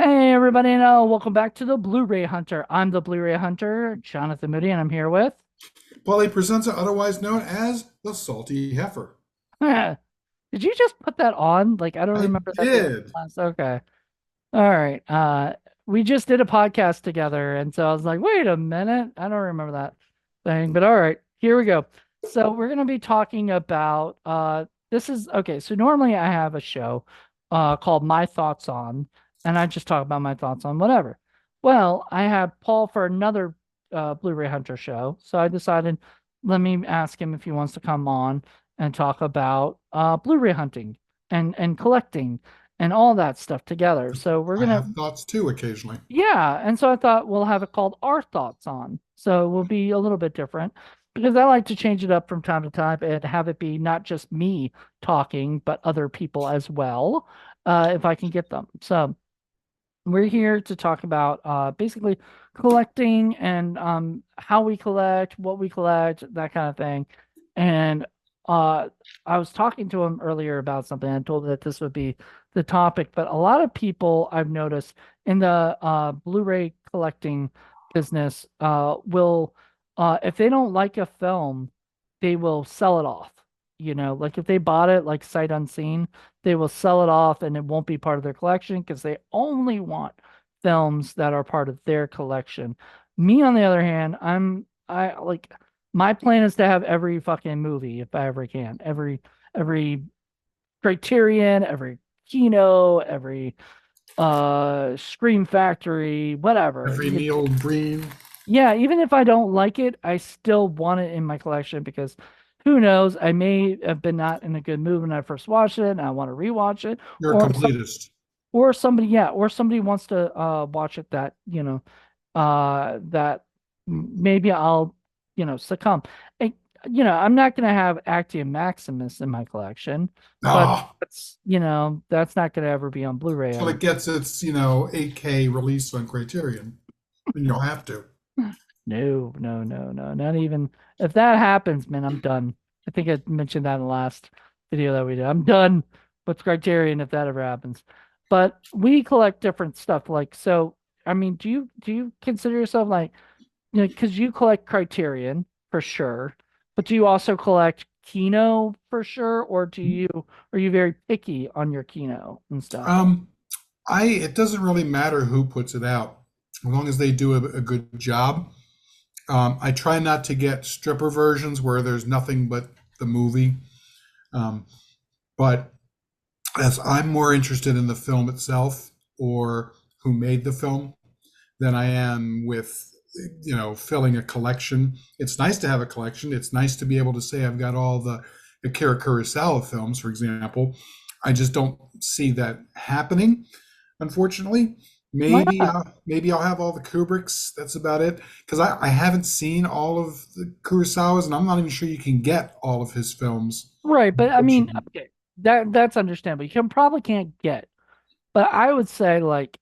Hey everybody, and welcome back to the Blu Ray Hunter. I'm the Blu Ray Hunter, Jonathan Moody, and I'm here with. Paul Presenza, otherwise known as the Salty Heifer. Did you just put that on? Like, I don't I remember that being did. last. Okay. All right. We just did a podcast together, and so I was like, wait a minute. I don't remember that thing, but all right, here we go. So we're gonna be talking about this is okay. So normally I have a show called My Thoughts On, and I just talk about my thoughts on whatever. Well, I have Paul for another Blu-ray Hunter show, so I decided let me ask him if he wants to come on and talk about Blu-ray hunting and collecting and all that stuff together. So we're I gonna, have thoughts too occasionally. yeah. And so I thought we'll have it called Our Thoughts On. So we'll be a little bit different because I like to change it up from time to time and have it be not just me talking, but other people as well, if I can get them. So we're here to talk about basically collecting and how we collect, what we collect, that kind of thing. And uh, I was talking to him earlier about something. I told him that this would be the topic, but a lot of people I've noticed in the Blu-ray collecting business will, if they don't like a film, they will sell it off. Like if they bought it like sight unseen, they will sell it off and it won't be part of their collection because they only want films that are part of their collection. Me, on the other hand, I like my plan is to have every fucking movie if I ever can. Every Criterion, every Kino, every Scream Factory, whatever. Every Neil Breen. Yeah, even if I don't like it, I still want it in my collection because who knows, I may have been not in a good mood when I first watched it and I want to rewatch it, You're a or completist. somebody wants to watch it that, that maybe I'll, succumb. I, I'm not going to have Actium Maximus in my collection, but Ah, that's not going to ever be on Blu-ray, I till don't. it gets its 8K release on Criterion. And you'll have to. No, no, no, no, not even if that happens, man, I'm done. I think I mentioned that in the last video that we did. I'm done with Criterion if that ever happens. But we collect different stuff. Like, so, I mean, do you consider yourself like, because you collect Criterion for sure, but do you also collect Kino for sure, or are you very picky on your Kino and stuff? Um, it doesn't really matter who puts it out, as long as they do a good job. I try not to get stripper versions where there's nothing but the movie. Um, but as I'm more interested in the film itself or who made the film than I am with filling a collection. It's nice to have a collection. It's nice to be able to say I've got all the Akira Kurosawa films, for example. I just don't see that happening, unfortunately. Why Maybe not? maybe I'll have all the Kubricks. That's about it. Because I haven't seen all of the Kurosawas, and I'm not even sure you can get all of his films. Right, but I mean, Unfortunately. okay, that's understandable. Probably can't get, but I would say like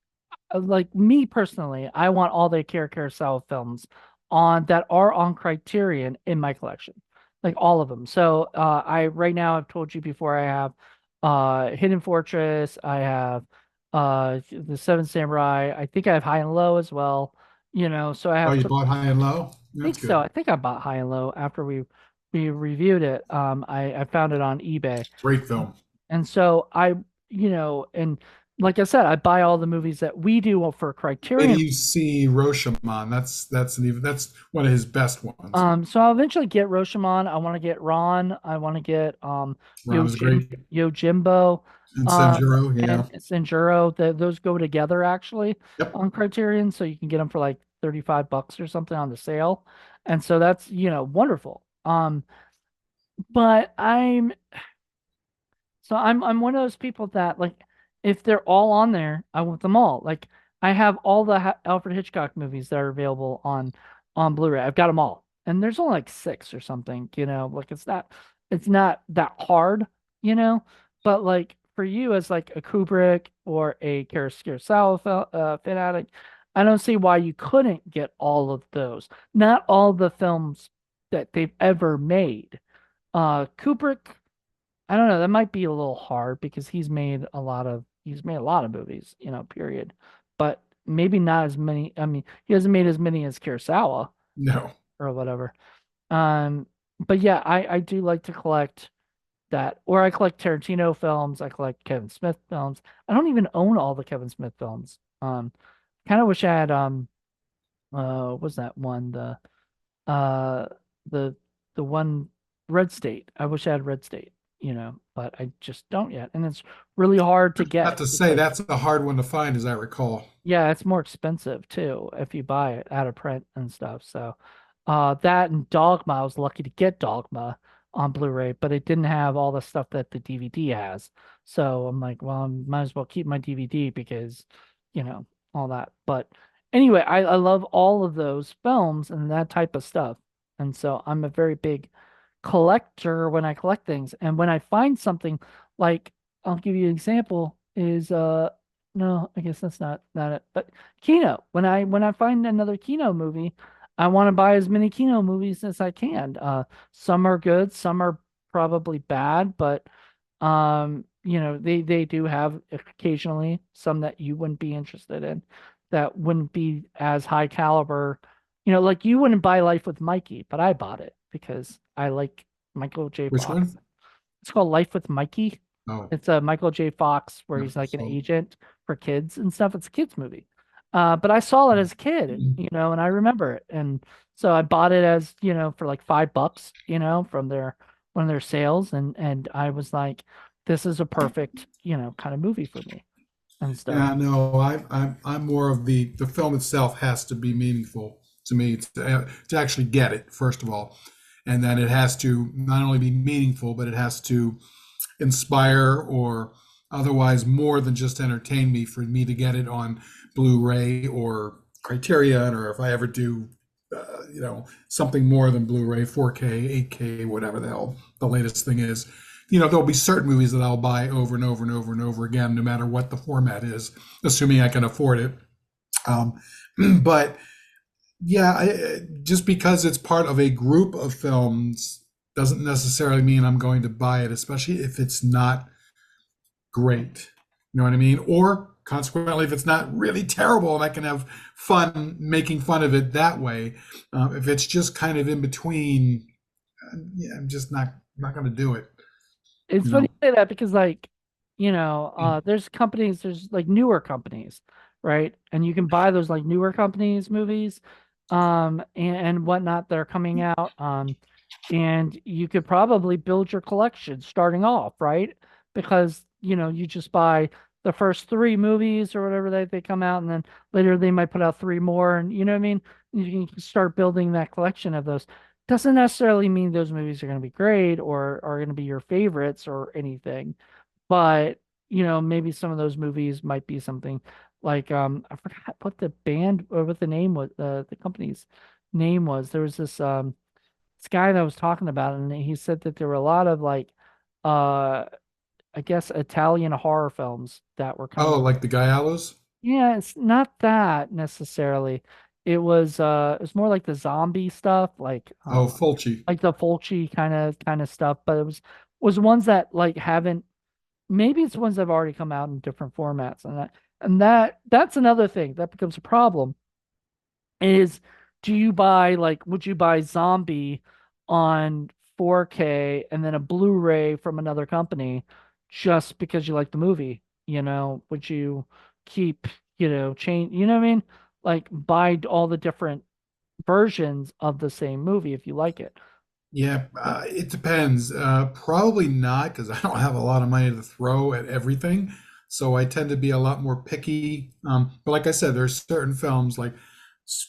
me personally, I want all the Akira Kurosawa films on that are on Criterion in my collection, like all of them. So I right now I've told you before I have Hidden Fortress, I have the Seven Samurai, I think I have High and Low as well. So I Oh, have you some. bought High and Low? I think That's so. good. I think I bought High and Low after we reviewed it. I found it on eBay. Great film. And so and like I said, I buy all the movies that we do for Wait till Criterion. you see Rashomon. That's one of his best ones. So I'll eventually get Roshamon. I want to get Ron. I want to get Ron is great. Yojimbo, And uh, Sanjuro, and yeah. Sanjuro. Those go together actually Yep. on Criterion, so you can get them for like $35 or something on the sale, and so that's wonderful. But I'm one of those people that like if they're all on there, I want them all. Like I have all the Alfred Hitchcock movies that are available on Blu-ray. I've got them all. And there's only like six or something, like it's not that hard, you know, but like for you as like a Kubrick or a Kurosawa fanatic, I don't see why you couldn't get all of those. Not all the films that they've ever made. Kubrick, I don't know. That might be a little hard because he's made a lot of movies, period. but maybe not as many. I mean, he hasn't made as many as Kurosawa No. or whatever. Um, but yeah, I do like to collect that, or I collect Tarantino films. I collect Kevin Smith films. I don't even own all the Kevin Smith films. Kind of wish I had what was that one? Uh, the the one Red State. I wish I had Red State, but I just don't yet, and it's really hard to I have get to say because that's a hard one to find, as I recall. yeah, it's more expensive too if you buy it out of print and stuff. So, that and Dogma, I was lucky to get Dogma on Blu-ray, but it didn't have all the stuff that the DVD has. So I'm like, well, I might as well keep my DVD because, you know, all that. But anyway, I love all of those films and that type of stuff. And so I'm a very big collector when I collect things. And when I find something like, I'll give you an example, is no, I guess that's not it. But Kino, when I find another Kino movie, I want to buy as many Kino movies as I can. Some are good, some are probably bad, but they do have occasionally some that you wouldn't be interested in, that wouldn't be as high caliber. Like you wouldn't buy Life with Mikey, but I bought it because I like Michael J. Which Fox. one? It's called Life with Mikey. Oh, It's a Michael J. Fox where no. he's like an So, agent for kids and stuff. It's a kids movie. But I saw it as a kid, and I remember it. And so I bought it as, for like $5, from their one of their sales. And I was like, this is a perfect, kind of movie for me and stuff. yeah, no, I'm more of the film itself has to be meaningful to me to actually get it, first of all. And then it has to not only be meaningful, but it has to inspire or otherwise more than just entertain me for me to get it on Blu-ray or Criterion, or if I ever do, something more than Blu-ray, 4K, 8K, whatever the hell the latest thing is. There'll be certain movies that I'll buy over and over and over and over again, no matter what the format is, assuming I can afford it. Um, but yeah, just because it's part of a group of films doesn't necessarily mean I'm going to buy it, especially if it's not great. You know what I mean? Or consequently, if it's not really terrible and I can have fun making fun of it that way. If it's just kind of in between, yeah, I'm just not going to do it. It's You funny know? you say that because, like, there's like newer companies, right? And you can buy those like newer companies movies, and whatnot that are coming out. And you could probably build your collection starting off, right? Because, you just buy the first three movies or whatever they come out, and then later they might put out three more, and you know what I mean? You can start building that collection of those. Doesn't necessarily mean those movies are going to be great or are going to be your favorites or anything, but maybe some of those movies might be something like, I forgot what the band or what the name was, the company's name was. There was this guy that was talking about it, and he said that there were a lot of like, uh I guess Italian horror films that were coming. Oh, like the Gallos? Yeah, it's not that necessarily. It was more like the zombie stuff, Oh, Fulci. like the Fulci kind of stuff, but it was ones that like haven't, maybe it's ones that have already come out in different formats, and that's another thing that becomes a problem is, would you buy Zombie on 4K and then a Blu-ray from another company just because you like the movie? Would you keep, change, you know what I mean? Like buy all the different versions of the same movie if you like it. Yeah, it depends. Probably not, because I don't have a lot of money to throw at everything. So I tend to be a lot more picky. But like I said, there's certain films like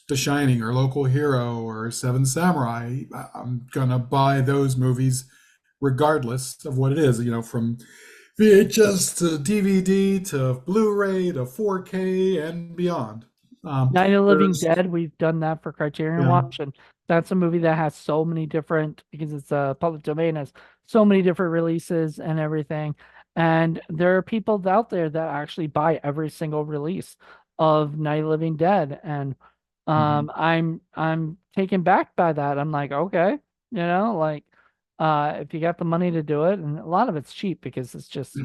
The Shining or Local Hero or Seven Samurai. I'm gonna buy those movies regardless of what it is, from VHS to DVD to Blu-ray to 4K and beyond. Night of the Living There's, Dead, we've done that for Criterion yeah. Watch, and that's a movie that has so many different, because it's a public domain, has so many different releases and everything. And there are people out there that actually buy every single release of Night of the Living Dead, and Mhm. I'm taken back by that. I'm like, okay, like, if you got the money to do it, and a lot of it's cheap because it's just,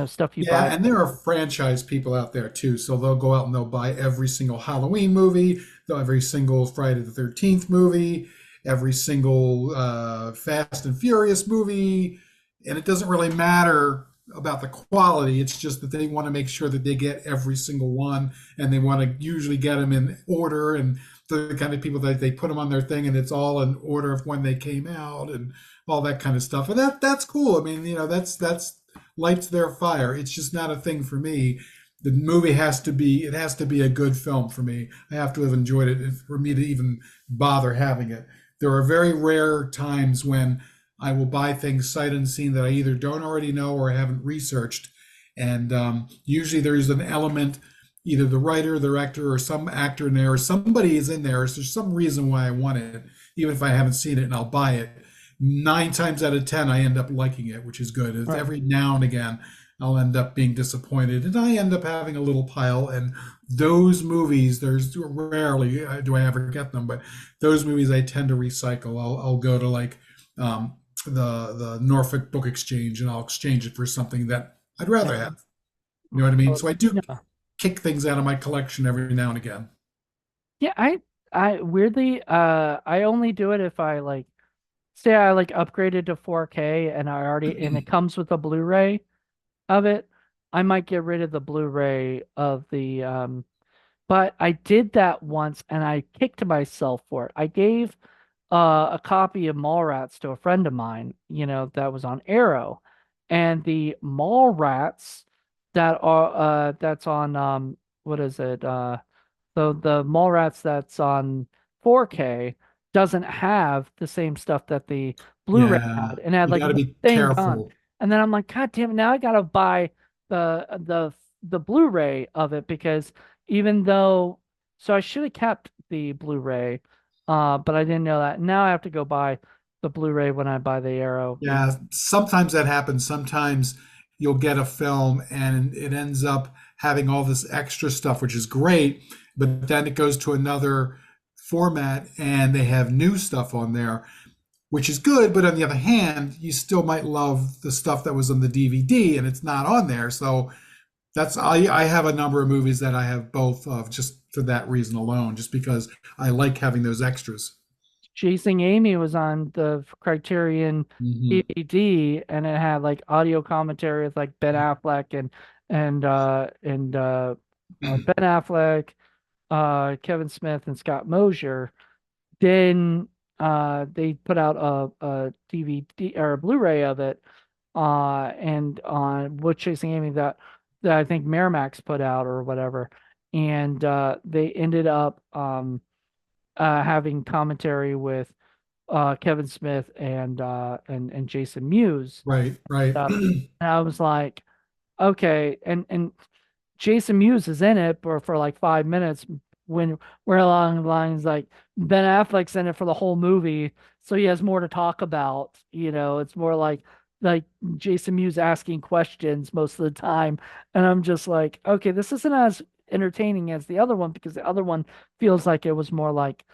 stuff you buy. Yeah, and there are franchise people out there too. So they'll go out and they'll buy every single Halloween movie, every single Friday the 13th movie, every single Fast and Furious movie. And it doesn't really matter about the quality. It's just that they want to make sure that they get every single one, and they want to usually get them in order. And the kind of people that they put them on their thing, and it's all in order of when they came out and all that kind of stuff. And that's cool. I mean, that's lights their fire. It's just not a thing for me. The movie has to be a good film for me. I have to have enjoyed it for me to even bother having it. There are very rare times when I will buy things sight unseen that I either don't already know or I haven't researched. And usually there's an element, either the writer, the director, or some actor in there, or somebody is in there. So there's some reason why I want it, even if I haven't seen it, and I'll buy it. 9 times out of 10, I end up liking it, which is good. It's Right. every now and again, I'll end up being disappointed, and I end up having a little pile. And those movies, there's rarely do I ever get them, but those movies I tend to recycle. I'll go to like the Norfolk Book Exchange, and I'll exchange it for something that I'd rather have. You know what I mean? Oh, So I do yeah. kick things out of my collection every now and again. Yeah, I weirdly, I only do it if I like, say I like upgraded to 4K and and it comes with a Blu-ray of it. I might get rid of the Blu-ray of the, but I did that once and I kicked myself for it. I gave a copy of Mallrats to a friend of mine, that was on Arrow, and the Mallrats that's on what is it? The Mallrats that's on 4K doesn't have the same stuff that the Blu-ray Yeah, had, and it had you like got to one be thing gone. careful. And then I'm like, God damn it! Now I gotta buy the the the Blu-ray of it because even though, so I should have kept the Blu-ray, but I didn't know that. Now I have to go buy the Blu-ray when I buy the Arrow. Yeah, sometimes that happens. Sometimes you'll get a film and it ends up having all this extra stuff, which is great, but then it goes to another format and they have new stuff on there, which is good. But on the other hand, you still might love the stuff that was on the DVD and it's not on there. So I have a number of movies that I have both of just for that reason alone, just because I like having those extras. Chasing Amy was on the Criterion Hmm. DVD, and it had like audio commentary with like Ben Affleck and Ben Affleck, Kevin Smith, and Scott Mosier. Then they put out a DVD or a Blu-ray of it, and on Wood Chasing Amy that I think Miramax put out or whatever, and they ended up having commentary with Kevin Smith and Jason Mewes. Right, right. And I was like, okay, and Jason Mewes is in it for like 5 minutes when we're along the lines like Ben Affleck's in it for the whole movie, so he has more to talk about. It's more like Jason Mewes asking questions most of the time, and I'm just like, okay, this isn't as entertaining as the other one because the other one feels like it was more like,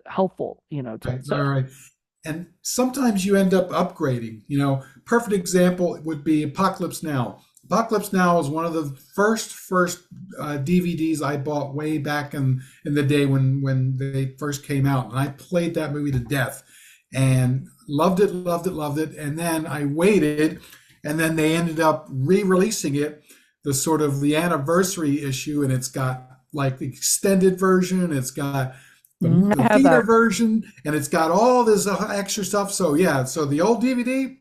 helpful, Right, so right, right. And sometimes you end up upgrading. Perfect example would be Apocalypse Now. Apocalypse Now is one of the first DVDs I bought way back in the day when they first came out, and I played that movie to death, and loved it, loved it, loved it. And then I waited, and then they ended up re-releasing it, the sort of the anniversary issue, and it's got like the extended version, it's got the I have theater that. version, and it's got all this extra stuff. So yeah, so the old DVD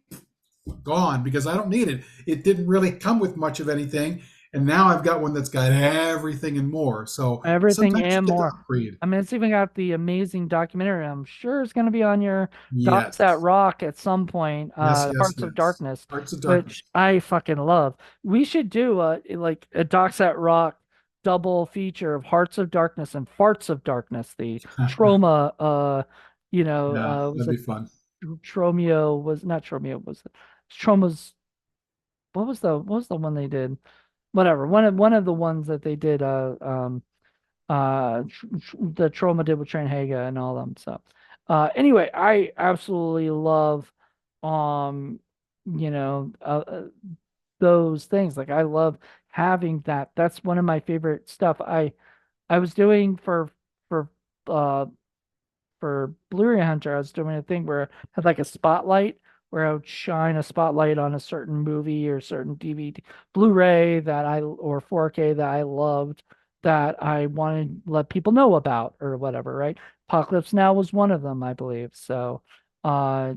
gone because I don't need it. It didn't really come with much of anything, and now I've got one that's got everything and more. So Everything sometimes and you get to more. upgrade. I mean, it's even got the amazing documentary. I'm sure it's going to be on your Docs That Yes, Rock at some point, yes, yes, Hearts of yes. Darkness, Hearts of Darkness. which I fucking love. We should do like a Docs That Rock double feature of Hearts of Darkness and Farts of Darkness, the trauma, Yeah, was that'd it be fun. Tromeo was not Tromeo, was it Trauma's, what was the one they did? Whatever. One of the ones that they did, the Trauma did with Trent Haga and all them. So, Anyway, I absolutely love, um, you know, those things. Like I love having that. That's one of my favorite stuff. I was doing for uh for Blu Ray Hunter, I was doing a thing where I had like a spotlight where I would shine a spotlight on a certain movie or certain DVD, Blu-ray that I or 4K that I loved that I wanted to let people know about or whatever, right? Apocalypse Now was one of them, I believe. So, a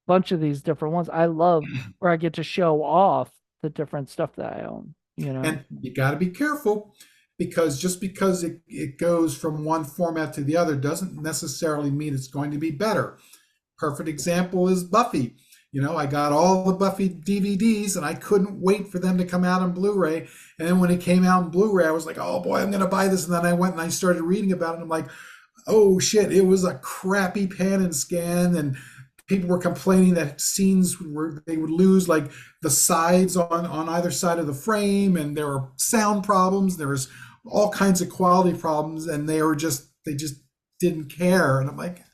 bunch of these different ones. I love where I get to show off the different stuff that I own, you know? And you got to be careful because just because it goes from one format to the other doesn't necessarily mean it's going to be better. Perfect example is Buffy. I got all the Buffy DVDs and I couldn't wait for them to come out on Blu-ray. And then when it came out on Blu-ray, I was like, oh boy, I'm going to buy this. And then I went and I started reading about it. And I'm like, oh shit, it was a crappy pan and scan. And people were complaining that scenes were they would lose like the sides on either side of the frame. And there were sound problems. There was all kinds of quality problems. And they just didn't care. And I'm like,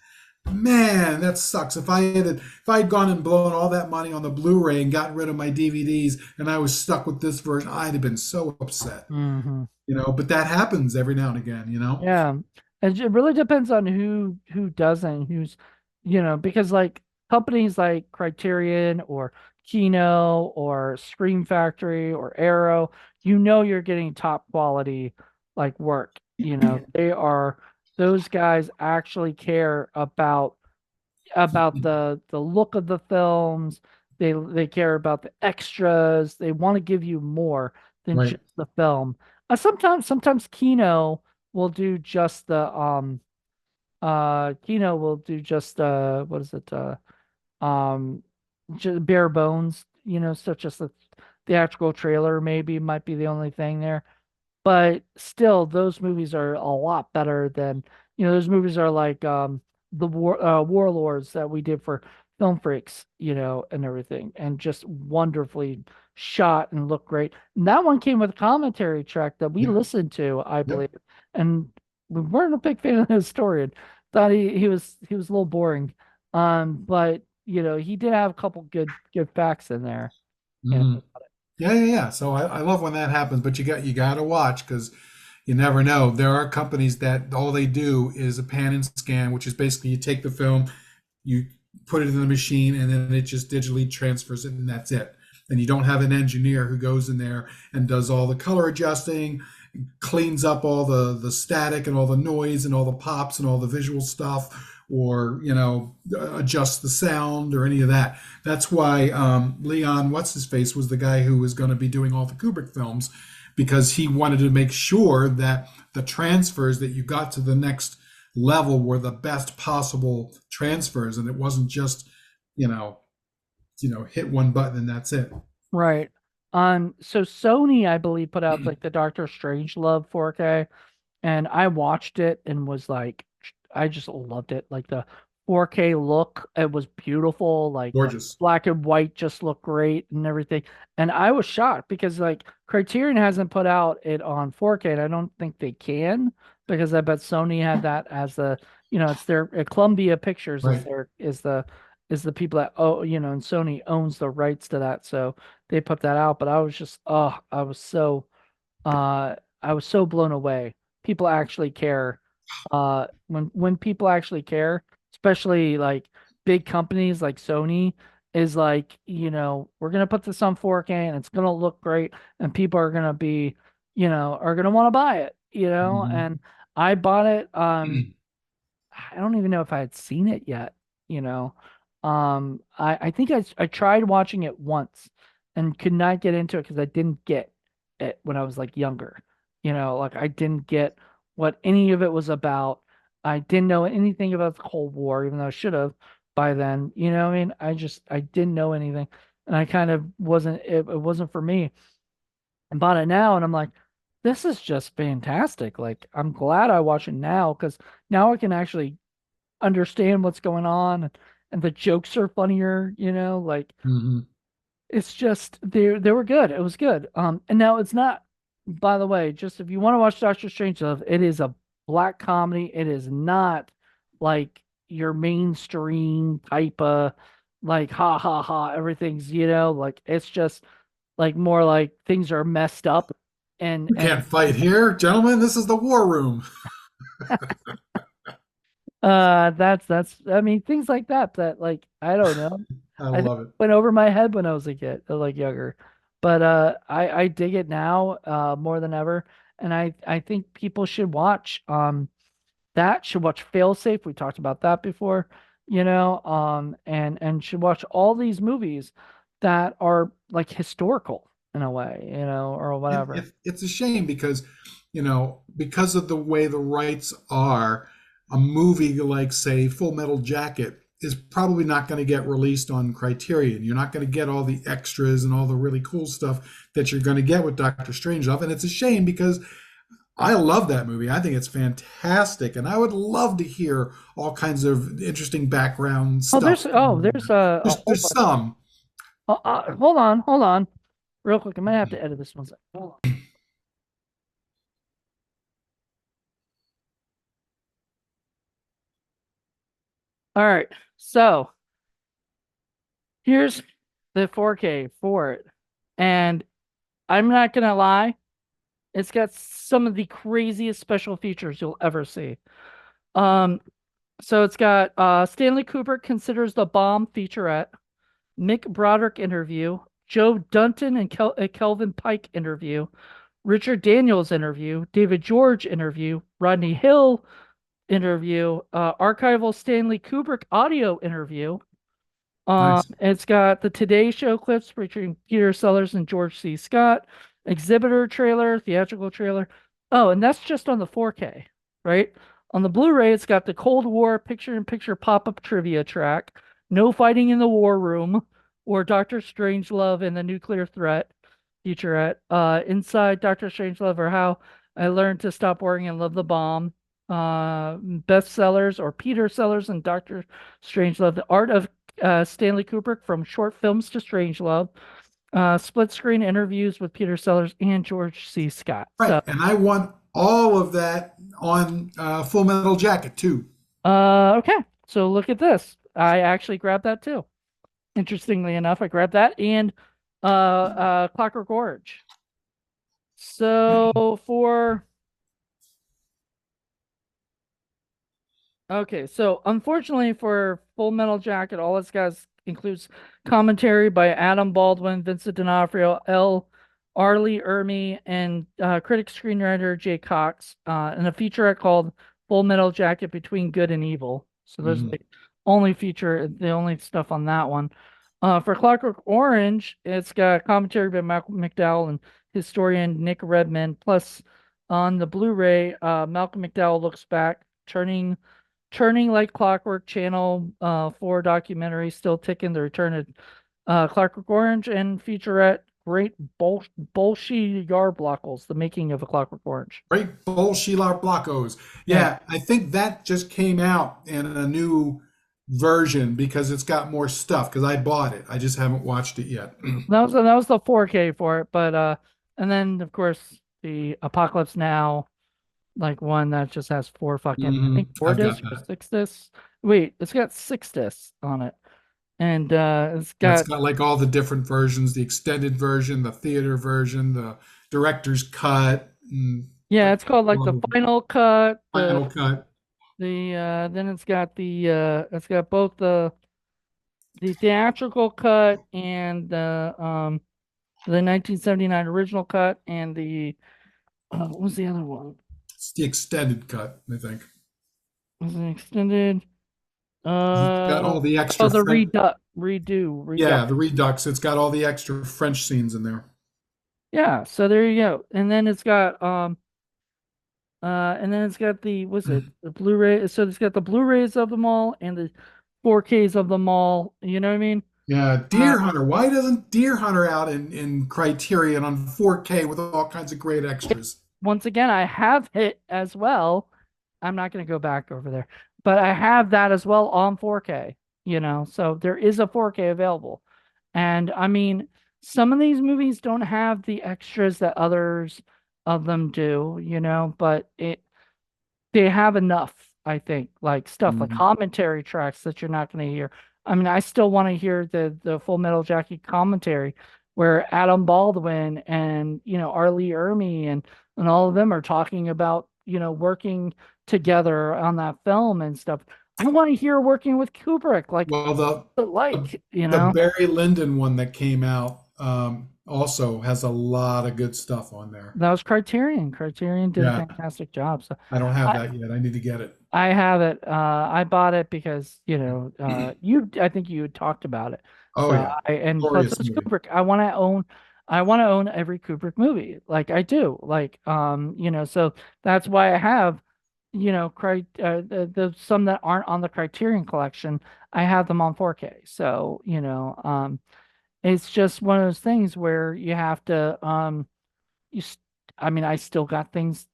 man, that sucks. If I had gone and blown all that money on the Blu-ray and gotten rid of my DVDs and I was stuck with this version, I'd have been so upset. Hmm. But that happens every now and again. Yeah. It really depends on who doesn't, because like companies like Criterion or Kino or Scream Factory or Arrow, you're getting top quality like work. Those guys actually care about the look of the films. They care about the extras. They want to give you more than Right, just the film. Sometimes Kino will do just what is it um just bare bones, such as the theatrical trailer maybe might be the only thing there. But still, those movies are a lot better than, those movies are like the Warlords that we did for Film Freaks, and everything, and just wonderfully shot and looked great. And that one came with a commentary track that we yep, listened to, I yep. believe, and we weren't a big fan of the historian. Thought he was a little boring, but he did have a couple good facts in there. You Hmm. Yeah, yeah, yeah. So I love when that happens, but you got to watch because you never know. There are companies that all they do is a pan and scan, which is basically you take the film, you put it in the machine, and then it just digitally transfers it, and that's it. And you don't have an engineer who goes in there and does all the color adjusting, cleans up all the static and all the noise and all the pops and all the visual stuff, or adjust the sound or any of that. That's why Leon what's his face was the guy who was going to be doing all the Kubrick films, because he wanted to make sure that the transfers that you got to the next level were the best possible transfers, and it wasn't just you know hit one button and that's it. Right. So Sony, I believe, put out like the Doctor Strangelove 4K, and I watched it and was like, I just loved it. Like the 4K look, it was beautiful. Like Gorgeous. black and white just looked great and everything. And I was shocked because like Criterion hasn't put out it on 4K, and I don't think they can because I bet Sony had that as it's their Columbia Pictures is Right. their is the people that and Sony owns the rights to that, so they put that out. But I was just I was so blown away. People actually care. When people actually care, especially like big companies like Sony, is like, we're gonna put this on 4K and it's gonna look great, and people are gonna be, are gonna want to buy it, Hmm. and I bought it. I don't even know if I had seen it yet, you know. I think I tried watching it once and could not get into it because I didn't get it when I was like younger. Like I didn't get what any of it was about. I didn't know anything about the Cold War, even though I should have by then. You know what I mean? I didn't know anything. And I kind of it wasn't for me. I bought it now and I'm like, this is just fantastic. Like I'm glad I watch it now because now I can actually understand what's going on, and the jokes are funnier, like Hmm. it's just they were good. It was good. And now it's not, by the way, just if you want to watch Doctor Strangelove, it is a black comedy. It is not like your mainstream type of like ha ha ha everything's, like it's just like more like things are messed up and We can't fight here, gentlemen. This is the war room. that's I mean things like that like I don't know. I I think love it. it went over my head when I was a kid, like younger. But I dig it now more than ever. And I think people should watch should watch Failsafe. We talked about that before, and should watch all these movies that are like historical in a way, or whatever. It's a shame because, because of the way the rights are, a movie like, say, Full Metal Jacket is probably not going to get released on Criterion. You're not going to get all the extras and all the really cool stuff that you're going to get with Doctor Strangelove. And it's a shame because I love that movie. I think it's fantastic. And I would love to hear all kinds of interesting background Oh, stuff. there's a whole There's bunch. some. Hold on, real quick. I might have to edit this one second. Hold on. All right, so here's the 4K for it, and I'm not gonna lie, it's got some of the craziest special features you'll ever see. Um, so it's got Stanley Kubrick considers the bomb featurette, Mick Broderick interview, Joe Dunton and Kelvin Pike interview, Richard Daniels interview, David George interview, Rodney Hill interview, archival Stanley Kubrick audio interview. Nice. It's got the Today Show clips featuring Peter Sellers and George C. Scott, exhibitor trailer, theatrical trailer. Oh, and that's just on the 4K, right? On the Blu-ray, it's got the Cold War picture-in-picture pop-up trivia track, No Fighting in the War Room, or Doctor Strangelove and the Nuclear Threat featurette. Inside Doctor Strangelove, or How I Learned to Stop Worrying and Love the Bomb. Bestsellers or Peter Sellers and Doctor Strangelove, The Art of Stanley Kubrick, From Short Films to Strangelove, split screen interviews with Peter Sellers and George C. Scott. Right. So, And I want all of that on Full Metal Jacket, too. okay. So look at this. I actually grabbed that too. Interestingly enough, I grabbed that and Clockwork Orange. So for Okay, so unfortunately for Full Metal Jacket, all it's got includes commentary by Adam Baldwin, Vincent D'Onofrio, L. Arlie Ermey, and critic screenwriter Jay Cox, and a featurette called Full Metal Jacket Between Good and Evil. So those are Mhm. the only stuff on that one. For Clockwork Orange, it's got commentary by Malcolm McDowell and historian Nick Redman. Plus, on the Blu-ray, Malcolm McDowell looks back, Turning Like Clockwork, Channel 4 documentary, Still Ticking, The Return of Clockwork Orange, and featurette Great Bolshoi Yarblocks, The Making of a Clockwork Orange. Great Bolshevik Blockos. Yeah, Yeah, I think that just came out in a new version because it's got more stuff. Because I bought it, I just haven't watched it yet. that was the 4K for it, but and then of course the Apocalypse Now, like one that just has I think four I've got discs or that. six discs. Wait, it's got six discs on it, and it's Yeah, it's got got like all the different versions: the extended version, the theater version, the director's cut, and yeah, the it's called like the final cut, final cut. then it's got both the theatrical cut and the 1979 original cut and the what was the other one? It's the extended cut, I think. Was it extended? It's got all the Oh, extra the French. redux. Yeah, the Redux. It's got all the extra French scenes in there. Yeah, so there you go. And then it's got the what's it? The Blu-ray. So it's got the Blu-rays of them all and the 4Ks of them all. You know what I mean? Yeah, Uh, Deer Hunter. Why doesn't Deer Hunter out in Criterion on 4K with all kinds of great extras? Once again, I have it as well. I'm not going to go back over there, but I have that as well on 4K, so there is a 4K available. And I mean, some of these movies don't have the extras that others of them do, but they have enough. I think, like stuff like Mhm. commentary tracks that you're not going to hear. I mean, I still want to hear the Full Metal Jacket commentary where Adam Baldwin and, R. Lee Ermey and all of them are talking about, working together on that film and stuff. I want to hear working with Kubrick, Well, the, the like, the Barry Lyndon one that came out also has a lot of good stuff on there. that was Criterion. Criterion did a Yeah, fantastic job. So I don't have I, that yet. I need to get it. I have it. I bought it because, I think you had talked about it. Oh So yeah, and plus glorious it's movie. Kubrick. I want to own every Kubrick movie. Like I do. Like, so that's why I have, the some that aren't on the Criterion collection, I have them on 4K. So, it's just one of those things where you have to, you st- I mean, I still got things,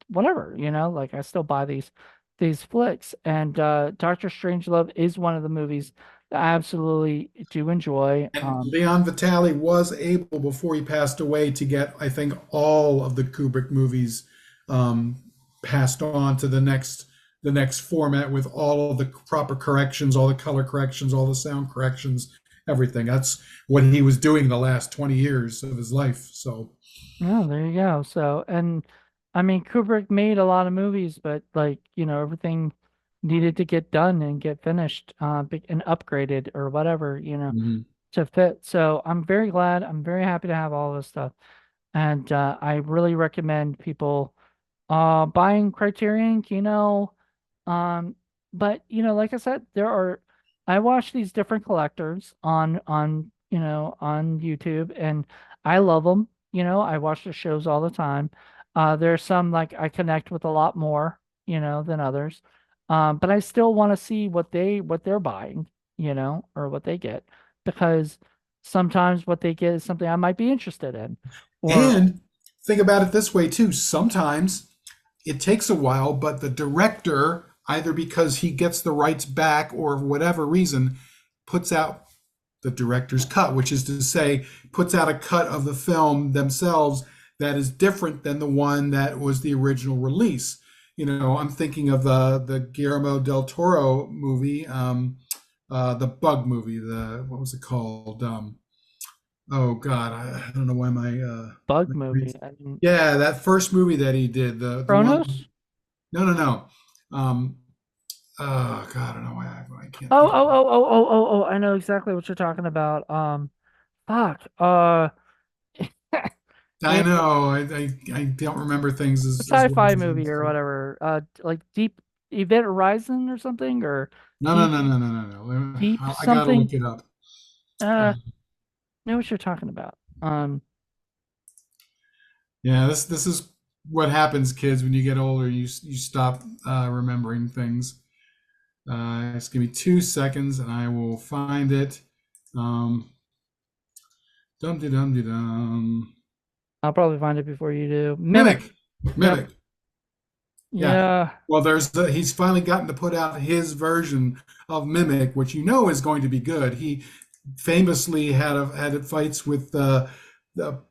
whatever, like I still buy these flicks. And Doctor Strangelove is one of the movies that I absolutely do enjoy. And Leon Vitali was able, before he passed away, to get, I think, all of the Kubrick movies um, passed on to the next format with all of the proper corrections, all the color corrections, all the sound corrections, everything. That's what he was doing the last 20 years of his life. So, Yeah, there you go. So, and I mean, Kubrick made a lot of movies, but like, everything needed to get done and get finished, and upgraded or whatever, mhm. to fit. So I'm very glad. I'm very happy to have all this stuff. And I really recommend people buying Criterion, um, but like I said, I watch these different collectors on YouTube, and I love them. I watch the shows all the time. There's some like I connect with a lot more, than others. But I still want to see what they're buying, or what they get, because sometimes what they get is something I might be interested in. Or And think about it this way too. Sometimes it takes a while, but the director, either because he gets the rights back or for whatever reason, puts out the director's cut, which is to say, puts out a cut of the film themselves that is different than the one that was the original release. I'm thinking of the Guillermo del Toro movie, the Bug movie. The what was it called? Oh God, I don't know why bug my movie. brain's- I mean, yeah, that first movie that he did, the one. Chronos? No, no, no. Um, oh God, I don't know why I can't Oh, think of oh, it. oh, oh, oh, oh, oh, I know exactly what you're talking about. Fuck. I It's know. I don't remember things a as well sci-fi as I movie used or to. whatever. Like Deep Event Horizon or something, or No, no, Deep no, no, no, no, no. Deep I gotta something. look it up. Uh, Uh, know what you're talking about. yeah, this is what happens, kids, when you get older. You stop remembering things. Just give me 2 seconds, and I will find it. Um, dum de dum de dum. I'll probably find it before you do. Mimic. Mimic, Yep. mimic. Yeah. Yeah. Well, he's finally gotten to put out his version of Mimic, which is going to be good. He famously had fights with the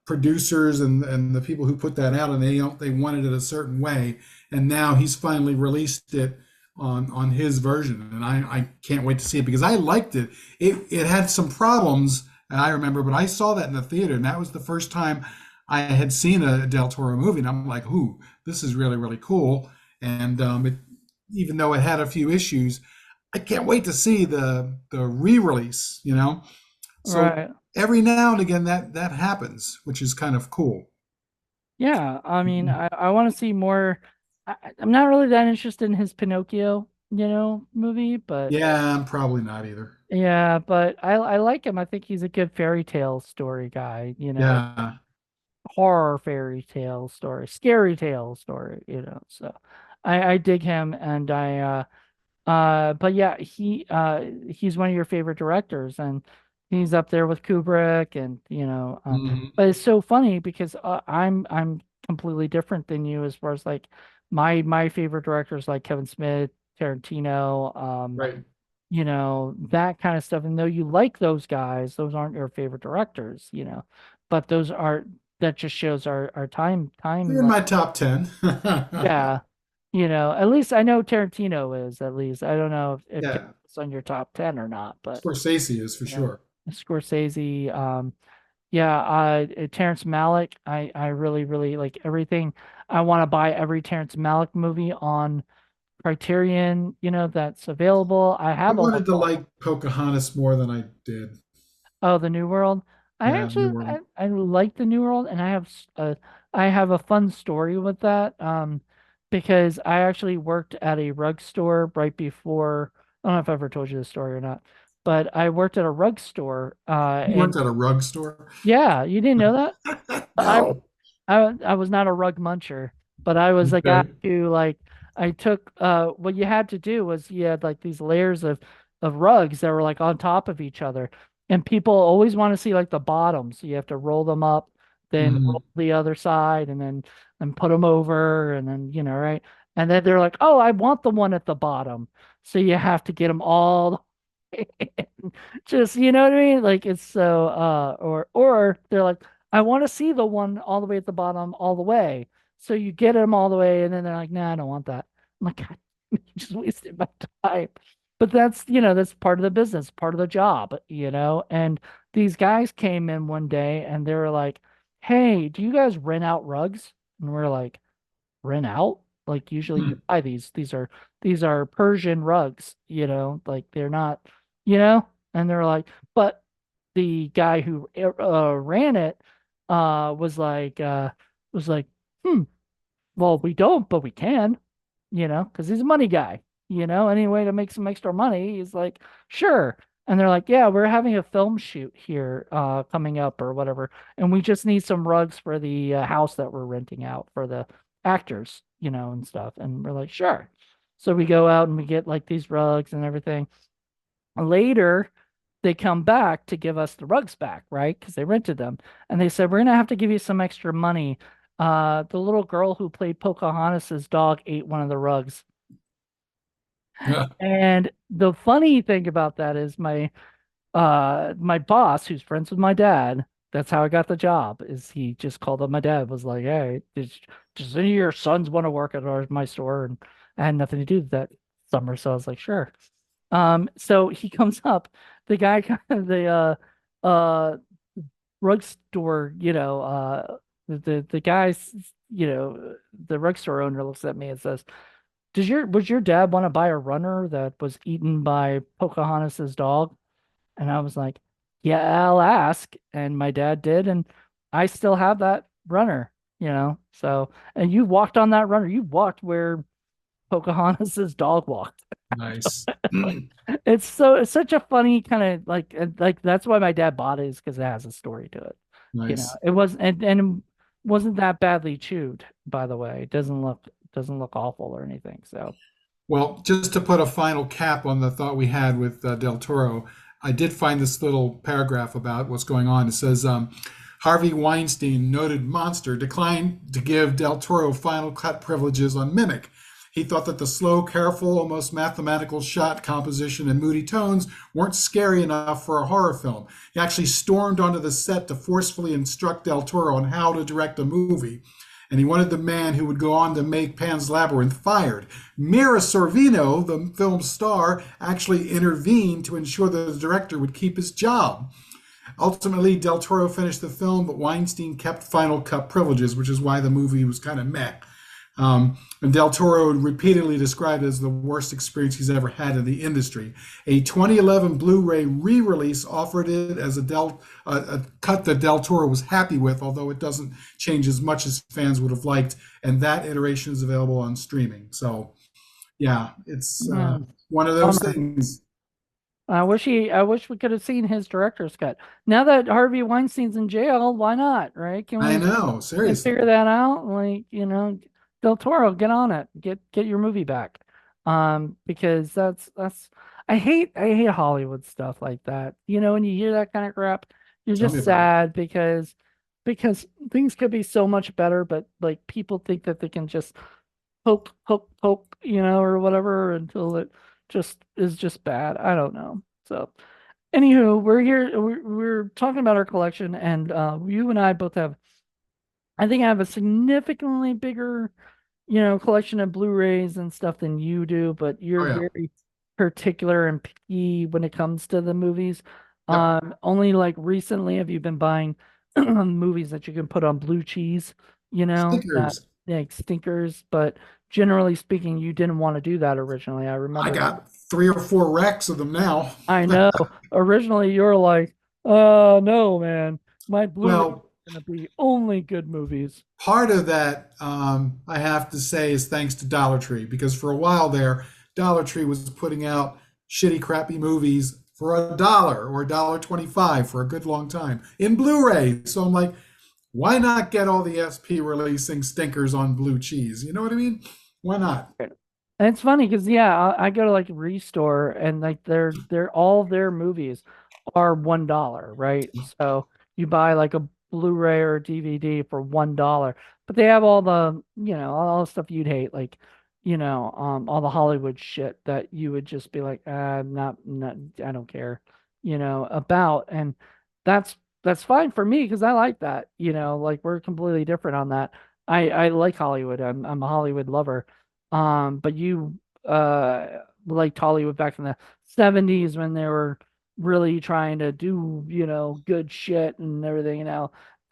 producers and the people who put that out, and they wanted it a certain way, and now he's finally released it on his version, and I can't wait to see it because I liked it. It had some problems, and I remember, but I saw that in the theater, and that was the first time I had seen a Del Toro movie, and I'm like, "Ooh, this is really really cool." And even though it had a few issues, I can't wait to see the re-release. So Right. every now and again that happens, which is kind of cool. Yeah. I mean, I want to see more. I'm not really that interested in his Pinocchio, movie, but Yeah, I'm probably not either. yeah, but I like him. I think he's a good fairy tale story guy, Yeah. horror fairy tale story, scary tale story, So I dig him, and but yeah, he's one of your favorite directors, and he's up there with Kubrick, and Mhm. but it's so funny because I'm completely different than you as far as like my favorite directors like Kevin Smith, Tarantino, Right. that kind of stuff. And though you like those guys, those aren't your favorite directors, but those are that just shows our time They're time in my top 10. yeah, At least I know Tarantino is, at least. I don't know if Yeah, it's on your top 10 or not, but Scorsese is for you know, sure. Scorsese, yeah, Terrence Malick, I really, really like everything. I want to buy every Terrence Malick movie on Criterion, that's available. I I have wanted almost to all. like Pocahontas more than I did. Oh, the New World. I Yeah, actually New World. I like the New World, and I have a fun story with that. Because I actually worked at a rug store right before. I don't know if I ever told you this story or not, but I worked at a rug store. You And worked at a rug store? yeah, you didn't know that? I No. I was not a rug muncher, but I was a guy Okay. who like I took what you had to do was you had like these layers of rugs that were like on top of each other. And people always want to see like the bottom. So you have to roll them up, then Hmm. roll the other side and then put them over and then, right? And then they're like, "Oh, I want the one at the bottom." So you have to get them all just, you know what I mean? Like it's so or they're like I want to see the one all the way at the bottom, all the way. So you get them all the way, and then they're like, "Nah, I don't want that." I'm like, "God, you just wasted my time." But that's part of the business, part of the job. And these guys came in one day, and they were like, "Hey, do you guys rent out rugs?" And we're like, "Rent out? Like usually you buy these. These are Persian rugs, like they're not. And they're like, but the guy who ran it was like, hmm, well, we don't, but we can, because he's a money guy, any way to make some extra money. He's like, sure. And they're like, yeah, we're having a film shoot here coming up or whatever, and we just need some rugs for the house that we're renting out for the actors, and stuff. And we're like, sure. So we go out and we get like these rugs and everything. Later, they come back to give us the rugs back, right? Because they rented them. And they said, we're going to have to give you some extra money. The little girl who played Pocahontas's dog ate one of the rugs. Yeah. And the funny thing about that is my boss, who's friends with my dad, that's how I got the job, is he just called up my dad, was like, "Hey, does any of your sons want to work at my store?" And I had nothing to do with that summer, so I was like, sure. So he comes up, the guy, the rug store, the guy's, the rug store owner looks at me and says, would your dad want to buy a runner that was eaten by Pocahontas's dog?" And I was like, "Yeah, I'll ask." And my dad did, and I still have that runner. So, and you walked on that runner. You walked where Pocahontas's dog walked. Nice. Like, it's such a funny kind of like that's why my dad bought it, is because it has a story to it. Nice. It was and it wasn't that badly chewed, by the way. It doesn't look awful or anything. So Well, just to put a final cap on the thought we had with Del Toro, I did find this little paragraph about what's going on. It says Harvey Weinstein, noted monster, declined to give Del Toro final cut privileges on Mimic. He thought that the slow, careful, almost mathematical shot composition and moody tones weren't scary enough for a horror film. He actually stormed onto the set to forcefully instruct Del Toro on how to direct a movie, and he wanted the man who would go on to make Pan's Labyrinth fired. Mira Sorvino, the film's star, actually intervened to ensure that the director would keep his job. Ultimately, Del Toro finished the film, but Weinstein kept final cut privileges, which is why the movie was kind of meh. And Del Toro repeatedly described it as the worst experience he's ever had in the industry. A 2011 Blu-ray re-release offered it as a cut that Del Toro was happy with, although it doesn't change as much as fans would have liked. And that iteration is available on streaming. So, yeah, it's yeah, one of those bummer. things. I wish we could have seen his director's cut. Now that Harvey Weinstein's in jail, why not, right? Can I we know, and seriously. figure that out? Like, Del Toro, get on it. Get your movie back. Because that's I hate Hollywood stuff like that. When you hear that kind of crap, you're Tell me just about it. sad because things could be so much better, but like people think that they can just poke, poke, poke, or whatever until it just is just bad. I don't know. So, anywho, we're here. We're talking about our collection, and you and I both have. I think I have a significantly bigger collection of Blu-rays and stuff than you do, but you're Oh yeah. very particular and picky when it comes to the movies. Yep. Only like recently have you been buying movies that you can put on blue cheese, that Stickers. like stinkers, but generally speaking, you didn't want to do that originally. I I remember that. got 3 or 4 racks of them now. I know. Originally, you were like, no, man, my Blu-ray is Well, gonna be only good movies." part of that, I have to say, is thanks to Dollar Tree, because for a while there, Dollar Tree was putting out shitty, crappy movies for $1 or $1.25 for a good long time in Blu-ray. So I'm like, why not get all the SP releasing stinkers on blue cheese? You know what I mean? Why not? And it's funny because yeah, I go to like Restore and like they're all their movies are $1, right? So you buy like a Blu-ray or a DVD for $1, but they have all the all the stuff you'd hate, like all the Hollywood shit that you would just be like, not, I don't care, about, and that's fine for me because I like that, like we're completely different on that. I like Hollywood. I'm a Hollywood lover. But you liked Hollywood back in the 70s when they were really trying to do, good shit and everything.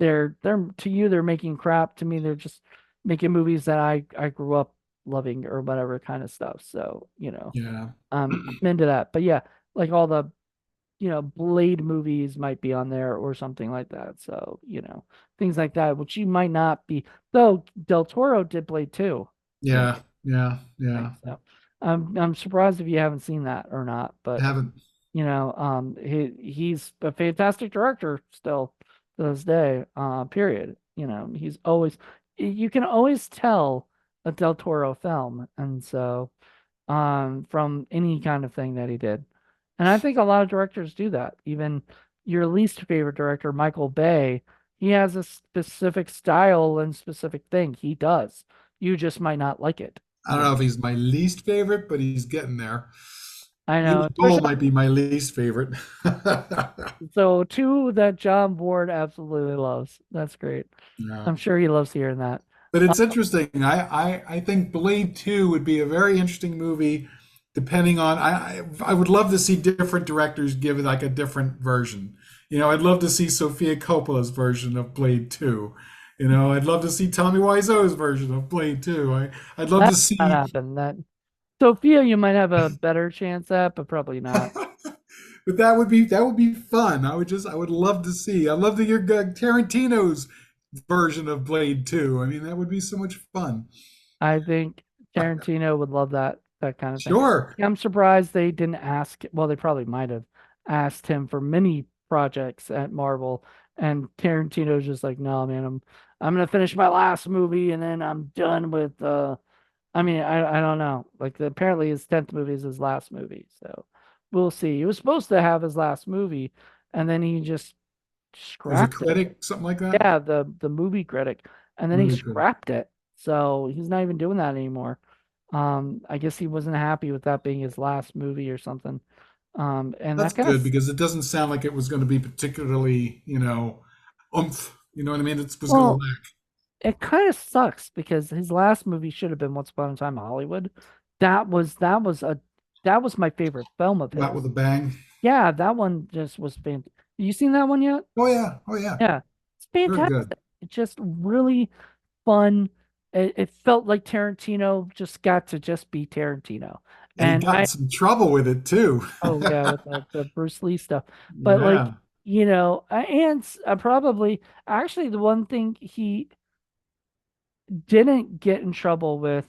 They're to you they're making crap. To me, they're just making movies that I grew up loving or whatever kind of stuff. So, Yeah. I'm into that. But yeah, like all the, Blade movies might be on there or something like that. So, things like that, which you might not be, though Del Toro did Blade too. Yeah. Yeah. Right. Yeah. So I'm surprised if you haven't seen that or not, I but haven't. he's a fantastic director still to this day. Period. He's always you can always tell a Del Toro film, and so from any kind of thing that he did. And I think a lot of directors do that. Even your least favorite director, Michael Bay, he has a specific style and specific thing he does. You just might not like it. I don't know if he's my least favorite, but he's getting there. I know, Even Bull especially might be my least favorite. so two that John Ward absolutely loves. That's great. Yeah. I'm sure he loves hearing that. But Uh, it's interesting. I think Blade 2 would be a very interesting movie, depending on I would love to see different directors give it like a different version. I'd love to see Sofia Coppola's version of Blade 2. I'd love to see Tommy Wiseau's version of Blade 2. I'd love to that might see happen. That Sophia, you might have a better chance at, but probably not. but that would be fun. I would love to see. I'd love to hear Tarantino's version of Blade 2. I mean, that would be so much fun. I think Tarantino would love that kind of thing. Sure. I'm surprised they didn't ask. Well, they probably might have asked him for many projects at Marvel, and Tarantino's just like, no, man, I'm gonna finish my last movie and then I'm done with. I mean, I don't know. Like apparently his 10th movie is his last movie, so we'll see. He was supposed to have his last movie, and then he just As a scrapped it. critic, something like that. Yeah, the movie critic, and then he Movie critic. scrapped it. So he's not even doing that anymore. I guess he wasn't happy with that being his last movie or something. And That's that kind of good because it doesn't sound like it was going to be particularly, oomph. You know what I mean? It was going to well, lack. it kind of sucks because his last movie should have been Once Upon a Time in Hollywood. That was my favorite film of Not his. with a bang. Yeah, that one just was fantastic. You seen that one yet? Oh yeah. Oh yeah. Yeah, it's Very good. fantastic. It's just really fun. It felt like Tarantino just got to just be Tarantino. And he And got in some trouble with it too. oh yeah, with the Bruce Lee stuff. But like, Yeah. and probably actually the one thing he didn't get in trouble with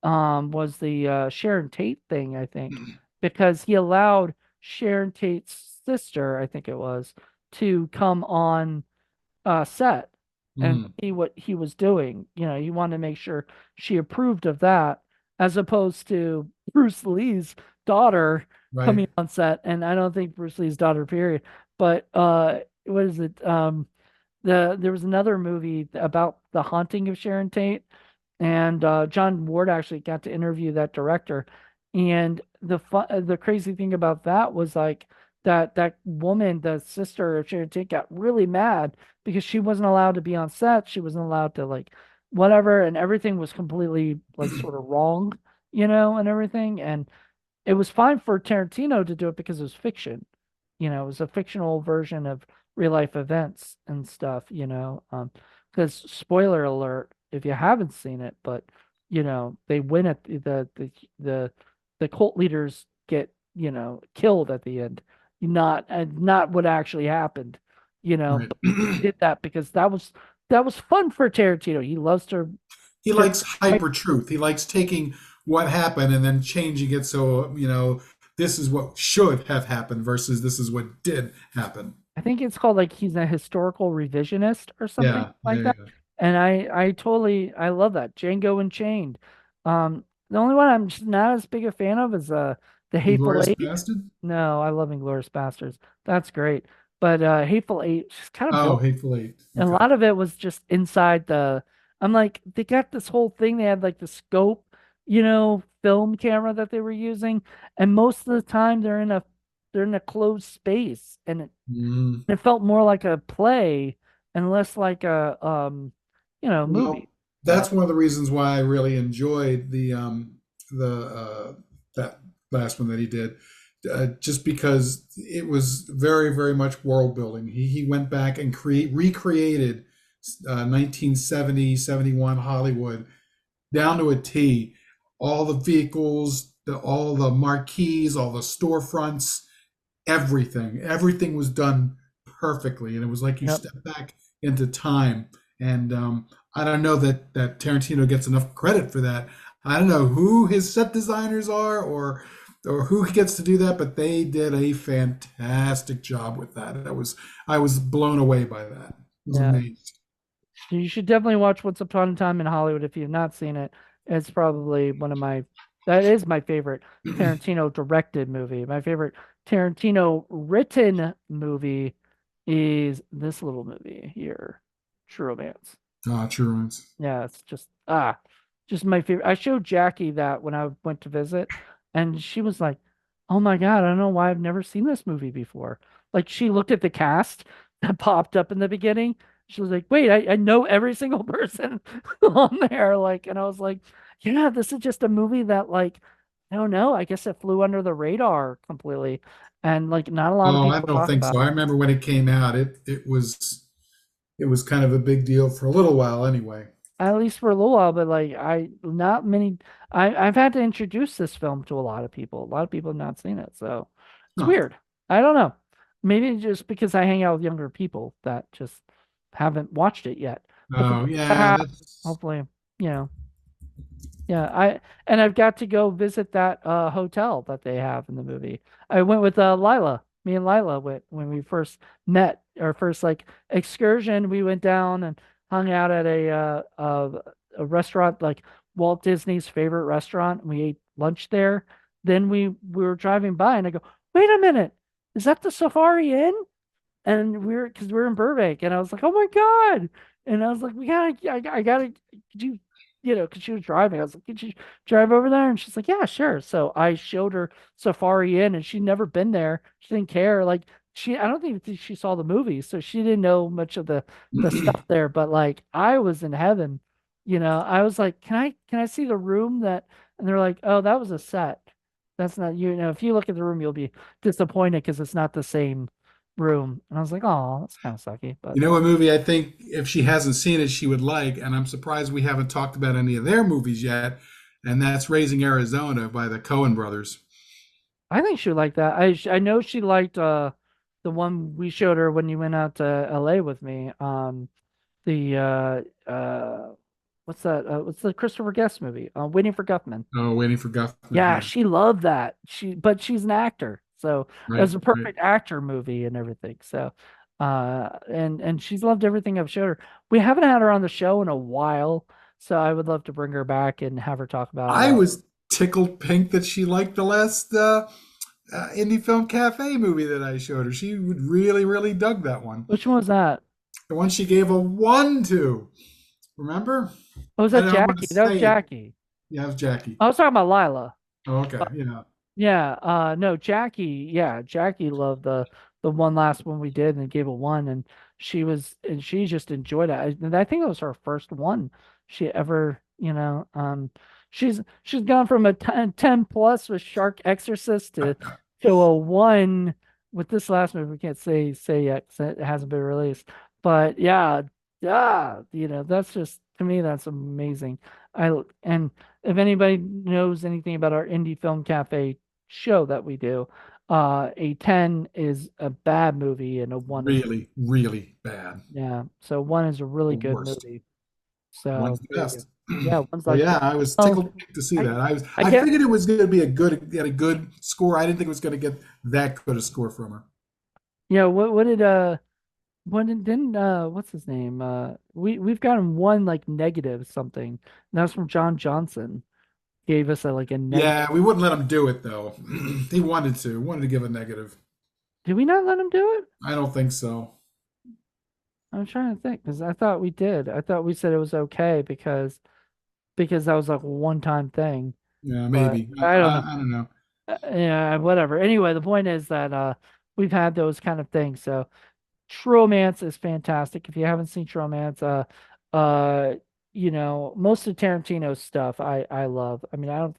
was the Sharon Tate thing, I think, because he allowed Sharon Tate's sister, I think it was, to come on set and Mm, see what he was doing. You wanted to make sure she approved of that, as opposed to Bruce Lee's daughter right. coming on set. And I don't think Bruce Lee's daughter, period. But what is it? There was another movie about the haunting of Sharon Tate, and John Ward actually got to interview that director. And the crazy thing about that was like that woman, the sister of Sharon Tate, got really mad because she wasn't allowed to be on set. She wasn't allowed to like whatever, and everything was completely like sort of wrong, and everything. And it was fine for Tarantino to do it because it was fiction. It was a fictional version of real life events and stuff, because spoiler alert, if you haven't seen it, but they win at the the cult leaders get, killed at the end. Not what actually happened, Right. but did that because that was fun for Tarantino. He loves He to likes hyper truth. He likes taking what happened and then changing it so, this is what should have happened versus this is what did happen. I think it's called like he's a historical revisionist or something Yeah, like there that. you go. And I love that. Django Unchained. The only one I'm just not as big a fan of is the Hateful Inglorious Eight. Bastard? No, I love Inglourious Basterds. That's great. But Hateful Eight just kind of Oh, built, Hateful Eight. and a Okay. lot of it was just inside the. I'm like, they got this whole thing. They had like the scope, film camera that they were using, and most of the time they're in a closed space, and Mm. it felt more like a play and less like a movie. Well, So that's one of the reasons why I really enjoyed the that last one that he did, just because it was very very much world building. He went back and recreated 1970 71 Hollywood down to a T. All the vehicles, all the marquees, all the storefronts, everything was done perfectly, and it was like you yep, step back into time. And I don't know that Tarantino gets enough credit for that. I don't know who his set designers are, or who gets to do that, but they did a fantastic job with that. I was blown away by that. I was yeah. amazed. You should definitely watch Once Upon a Time in Hollywood if you've not seen it. It's probably that is my favorite Tarantino directed movie. My favorite Tarantino written movie is this little movie here, True Romance. True ones. Yeah, it's just my favorite. I showed Jackie that when I went to visit, and she was like, "Oh my God, I don't know why I've never seen this movie before." Like she looked at the cast that popped up in the beginning. She was like, "Wait, I know every single person on there." Like, and I was like, "Yeah, this is just a movie that like, I don't know. I guess it flew under the radar completely, and like not a lot of Oh, I people don't talk think about so. I it." remember when it came out, it was kind of a big deal for a little while anyway. At least for a little while, but like not many. I've had to introduce this film to a lot of people. A lot of people have not seen it, so it's Huh. weird. I don't know. Maybe just because I hang out with younger people that just haven't watched it yet. But the Oh, ones that yeah, have, that's hopefully, you know, yeah, I've got to go visit that hotel that they have in the movie. I went with Lila. Me and Lila went when we first met, our first like excursion. We went down and hung out at a restaurant like Walt Disney's favorite restaurant. We ate lunch there. Then we were driving by and I go, "Wait a minute. Is that the Safari Inn?" And because we're in Burbank, and I was like, "Oh my God!" And I was like, I gotta, could you, because she was driving. I was like, "Could you drive over there?" And she's like, "Yeah, sure." So I showed her Safari Inn, and she'd never been there. She didn't care. Like I don't even think she saw the movie, so she didn't know much of the stuff there. But like, I was in heaven. I was like, can I see the room that?" And they're like, "Oh, that was a set. That's not you. If you look at the room, you'll be disappointed because it's not the same room." And I was like, "Oh, that's kind of sucky." But You know, a movie I think if she hasn't seen it, she would like, and I'm surprised we haven't talked about any of their movies yet, and that's Raising Arizona by the Coen brothers. I think she would like that. I know she liked the one we showed her when you went out to LA with me. The what's that? What's the Christopher Guest movie? Waiting for Guffman. Oh, Waiting for Guffman. Yeah, Yeah, she loved that. But she's an actor, so it right, was a right. perfect actor movie and everything. So, and she's loved everything I've showed her. We haven't had her on the show in a while, so I would love to bring her back and have her talk about it I all. was tickled pink that she liked the last Indie Film Cafe movie that I showed her. She would really, really dug that one. Which one was that? The one she gave a one to. Remember? Oh, was I that don't want to Jackie? That was say it. Jackie. Yeah, it was Jackie. I was talking about Lila. Oh, okay. Yeah. Yeah, no, Jackie, yeah, Jackie loved the one last one we did and gave a one, and she just enjoyed it. And I think it was her first one she ever, she's gone from a 10 plus with Shark Exorcist to a 1 with this last movie. We can't say yet 'cause it hasn't been released. But yeah, that's just to me that's amazing. And if anybody knows anything about our indie film cafe show that we do, a 10 is a bad movie and a 1 is Really, really bad. yeah. So 1 is a really The good worst. movie. One's So the there you go. best. Yeah, one's Well, like yeah, that. I was Oh, tickled pink to see I that. I I get figured it was going to be get a good score. I didn't think it was going to get that good a score from her. what did what didn't what's his name? We've gotten one like negative something. And that was from John Johnson. Gave us a like a negative. Yeah, we wouldn't let him do it though. He wanted to give a negative. Did we not let him do it? I don't think so. I'm trying to think because I thought we did. I thought we said it was okay because that was like a one time thing. Yeah, But maybe. I don't know. I don't know. Yeah, whatever. Anyway, the point is that we've had those kind of things. So True Romance is fantastic. If you haven't seen True Romance, uh, most of Tarantino's stuff I love. I mean, I don't,